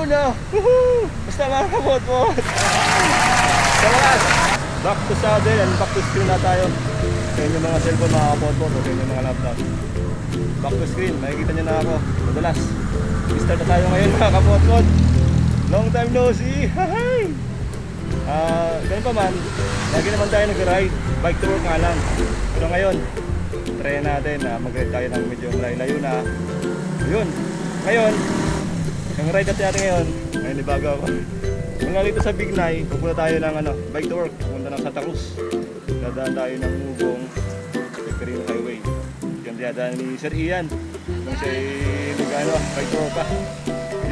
Yun na! Woohoo! Basta mga kabot-bot! Sa wakas, back to saddle and back to screen na tayo. Sa inyong mga cellphone mga kabot-bot o sa inyong mga laptop. Back to screen, makikita nyo na ako. Madalas. Start na tayo ngayon mga kabot-bot. Long time no see! Hahay! Ganun pa man, lagi naman tayo nag-ride. Bike to work nga lang. Pero ngayon, try natin na mag-ride tayo ng medyo layo na. Yun. Ngayon, yung ride natin ngayon, may nibago ako. Mula dito sa Bignay, pupunta tayo ng bike to work. Pupunta ng Santa Cruz. Dadaan tayo ng Ugong Pecorino Highway. Yung dadaan ni Sir Ian. Kung siya bike to work pa.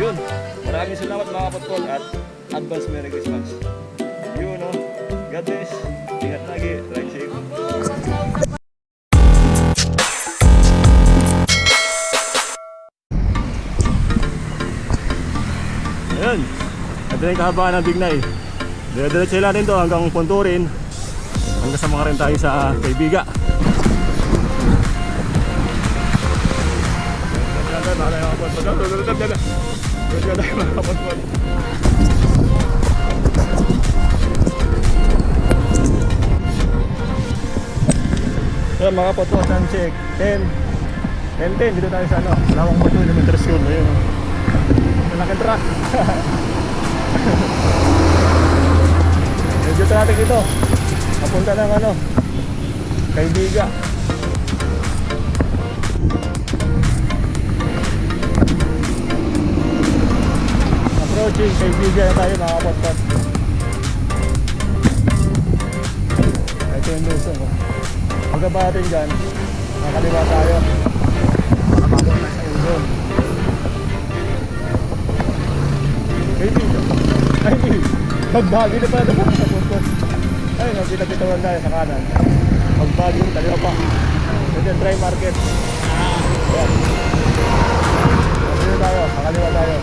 Yun. Maraming salamat mga kapatpon at advance Merry Christmas. Yun o. God bless. Ingat lagi. Ride safe. Ayan. Ito na yung kahabaan ng Bignay. Dire-diretso natin to hanggang Punturin. Hanggang sa mga rin tayo sa Kaybiga. So mga potpo, time check 10:10 dito tayo sa Lawang Bato Elementary School. Ayun o, malaking truck. Medyo traffic ito. Papunta ng Kaybiga. Approaching Kaybiga na tayo mga potpot. Ito yung lusong o. Pagkaba natin dyan, nakaliwa tayo. Nakapagod na sa Ugong. Kaybiga. Ay, magbagi na pala naman sa potpot. Ay, magpitapitawan tayo sa kanan. Magbagi yung kaliwa pa. Ito yung dry market. Ayan. Nakaliwa tayo, nakaliwa tayo.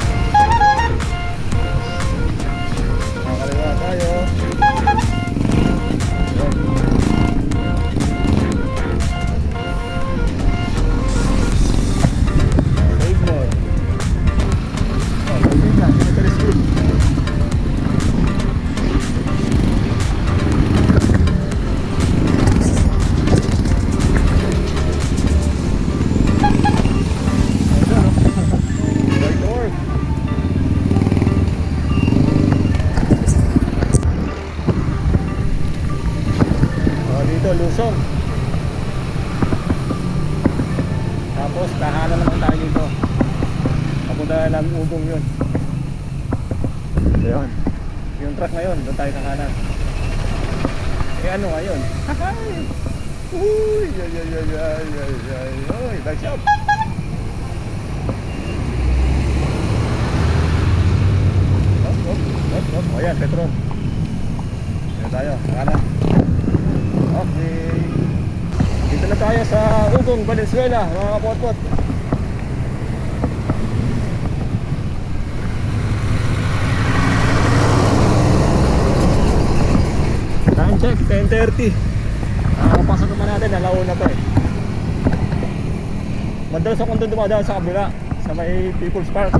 Nakaliwa tayo. Save more. Kaybiga, Elementary School. Lusong. Tapos tahanan naman tayo dito. Papunta ng Ugong yun. Ayun. Yung truck na yun, doon tayo sa kanan. Ano ngayon? Uy, back shop. Oh, ayan, Petron. Ayan tayo, kanan. Okay. Dito na tayo sa Ugong, Valenzuela, mga kapotpot. Time check, 10:30. Nakakapasok naman natin, nalauna pa eh. Madalas akong doon dumadaan sa kabila, sa may People's Park.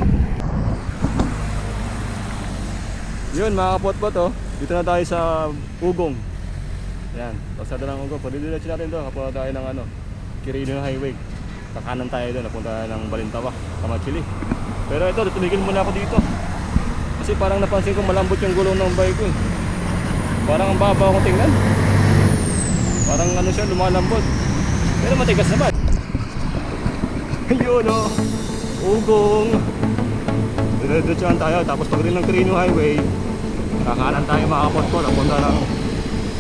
Yun mga kapotpot oh. Dito na tayo sa Ugong. Yan, pasada ng Ugong. Padidiretso natin doon. Kapunta tayo ng Quirino Highway. Kakanan tayo doon. Napunta ng Balintawak, Kamachili. Pero ito, tumigil muna ako dito. Kasi parang napansin ko malambot yung gulong ng bike ko eh. Parang ang baba ko tingnan. Parang siya, lumalambot. Pero matigas naman. Yun o, Ugong. Diretsoan tayo. Tapos pag rin ng Quirino Highway, kakanan tayo mga kapotpot. Napunta ng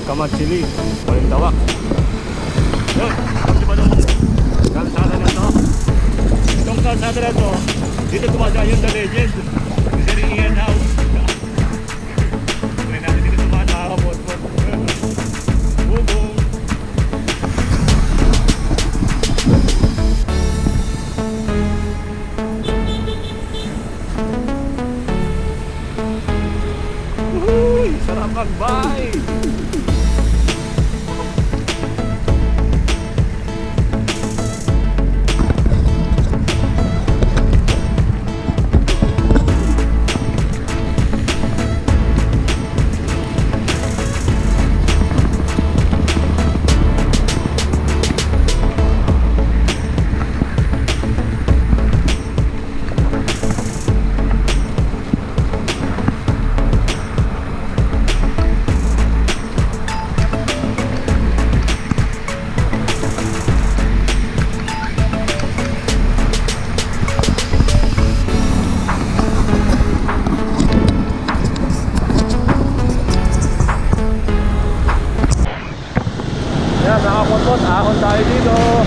Kamachili, Balintawak. Yun, di ba nung kalsada na ito? Itong kalsada na ito, dito tumadaan yung The Legend, Sir Ian House. Try natin dito tumadaan nakakapot-pot. Ugong. Uy, sarap magbike! Yung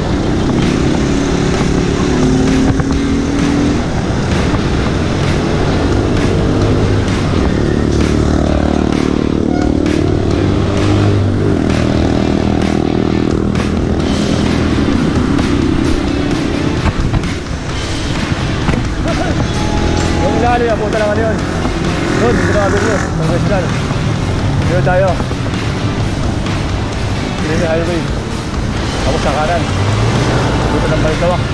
ilalim, punta lang ano yun. Doon, grabe nyo, professional. Doon tayo. Pinili highway. Tapos sa kanan. Dito ng Balintawak.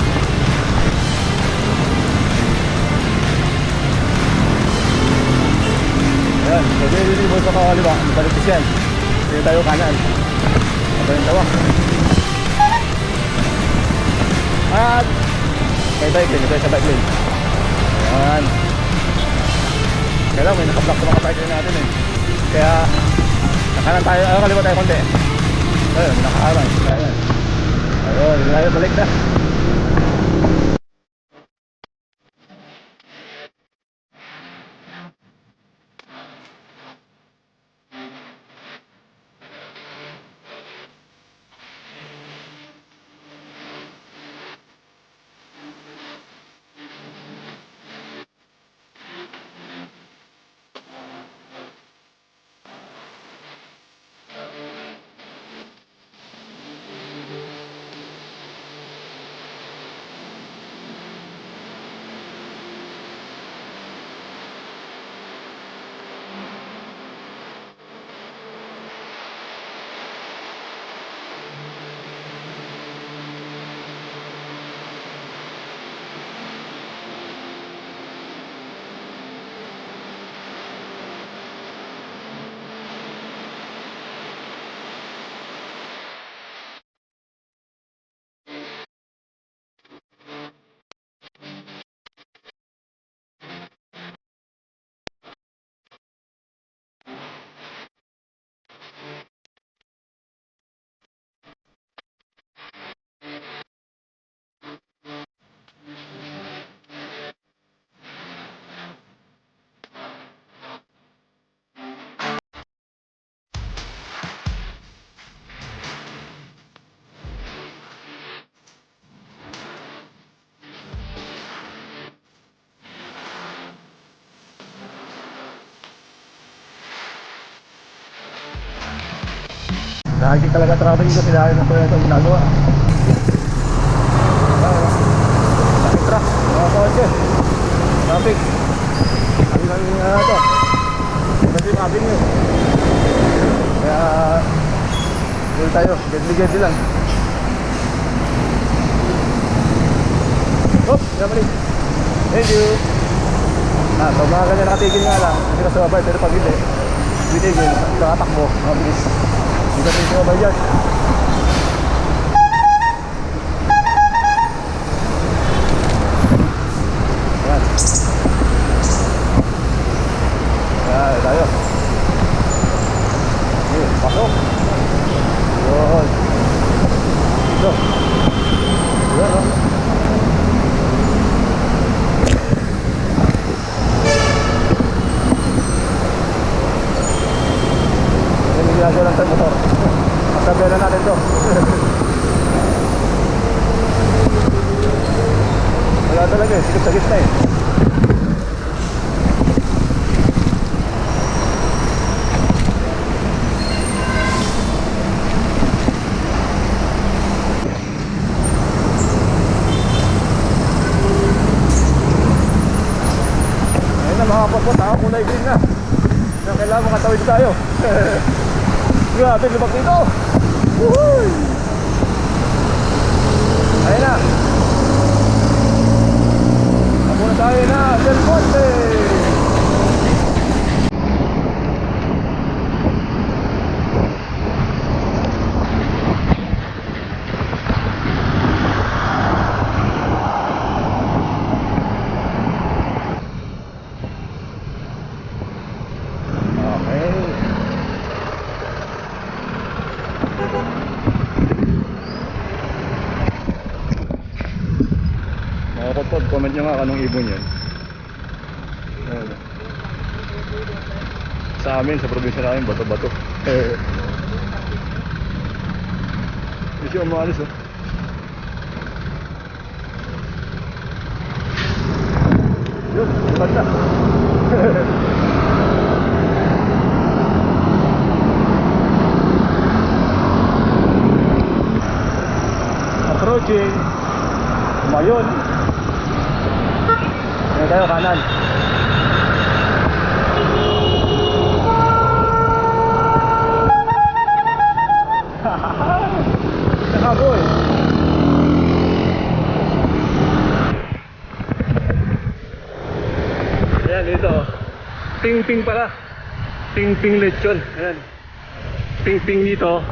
Ayan, pwede dito mo sa kaliwa. Balitis yan. Dito tayo kanan. Sa Balintawak. At may bike lane, ito sa bike lane. Ayan. Kaya may naka-block sa mga bike lane natin eh. Kaya nakanan tayo, kaliwa tayo konti. Ayun, nakaharang. Ayan. Ayun, hindi tayo balik na. Lagi talaga traffic dito, sila ng Toyota ginagawa. Traffic truck, mga kotse. Traffic. Sabi lang ito. Kasi Avenue. Kaya dito tayo, gedli-gedli lang. Oh, namali. Thank you. Pag mga ganyan nakatigil nga lang, hindi ka sa babay, pero pag hindi, bitigil, nakatakbo, mabilis. Hindi ka tingin ba dyan? Ayan. Ayan, tayo. Okay, pasok. Yun. Ito. Ayan, oh. Ginagawa lang sa motor. Masabihan na natin to. Wala talaga eh, sikip sa gitna eh. Ayun na mga kapot, kulay green na. Kailangan makatawid tayo. Grabe, lubak dito. Woohoo! Ayun na. Ako na tayo na, Del Monte. Comment nyo nga anong ibon yun. Sa amin, sa probinsya namin, bato-bato. Hindi siya umalis oh. banda. Approaching. Mayon. Ngayon tayo kanan. Nakaboy. Ayan dito. Ping-ping pala. Ping-ping lechon. Ayan. Ping-ping dito.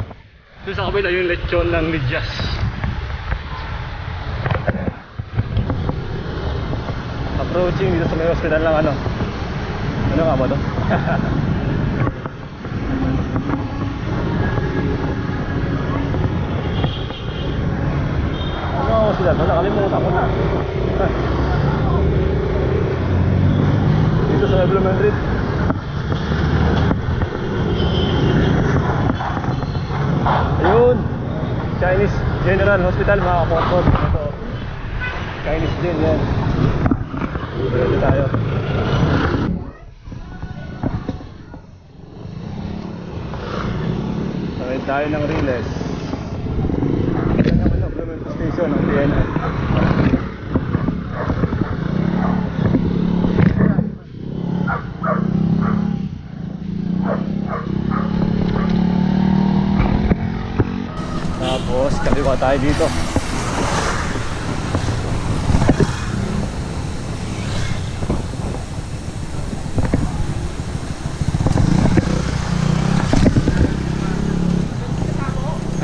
Doon sa kabila yung lechon ng Lidyas. Approaching dito sa may hospital lang ano. Ano nga ba to? Ano sila? Nakalimutan ko na. Dito sa Blue Madrid. Ayun. Chinese General Hospital mga kapotpot. Ito. Chinese din yan. Dito tayo. Sakay tayo ng Riles. Ito naman ang Blue Madrid Station ng PNR. Tapos kaliwa tayo dito.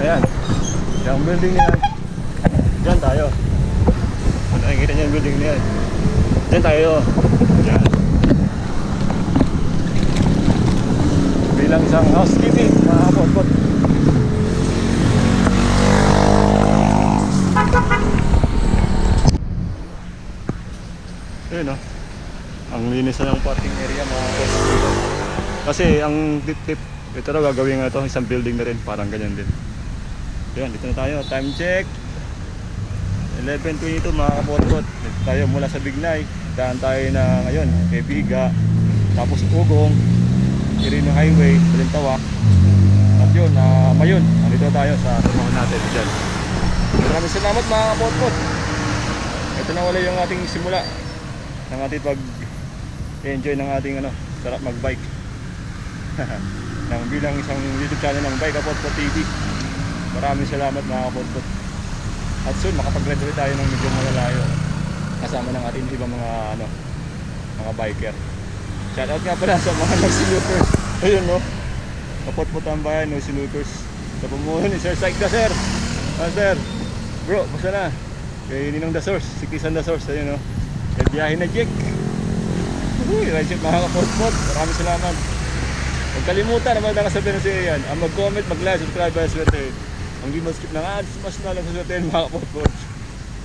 Ayan, yung building na yan. Diyan tayo. Kung nakikita niyo yung building na yan, diyan tayo. Diyan. Bilang isang housekeeping mga kapotpot. Ayun o, ang linis na ng parking area mga kapotpot. Kasi ang tip ito na gagawin nga ito, isang building na rin, parang ganyan din. Ayan, dito na tayo, time check 11:22 mga kapotpot. Dito tayo mula sa Bignay. Daan tayo na ngayon kay Biga, tapos Ugong, Quirino Highway, Balintawak. At yun, Mayon. Nandito tayo sa tumahan natin dyan. Maraming salamat mga kapotpot. Ito na wala yung ating simula ng ating pag-enjoy ng ating sarap mag-bike. Bilang isang YouTube channel ng Bike Kapotpot TV. Maraming salamat mga kapotpot. At soon makapag-graduate tayo ng medyo malalayo kasama ng ating ibang mga biker. Shoutout nga pala sa mga nagsiluters. Ayun no, kapotpot ang bayan, no siluters. Sa pumuno ni Sir Saik da Sir. Sir, bro, basta na kay Ninong da Source, si Kisan da Source. Ayun no, kay biyahe na Jake. Ride ship mga kapotpot. Maraming salamat. Huwag kalimutan naman nakasabihin na siya yan. Ang mag-comment, mag-like, subscribe, by swerte. Ang di mag-skip ng ads, mas na lang sa swerte mga kapotpot.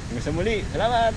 Hanggang sa muli, salamat!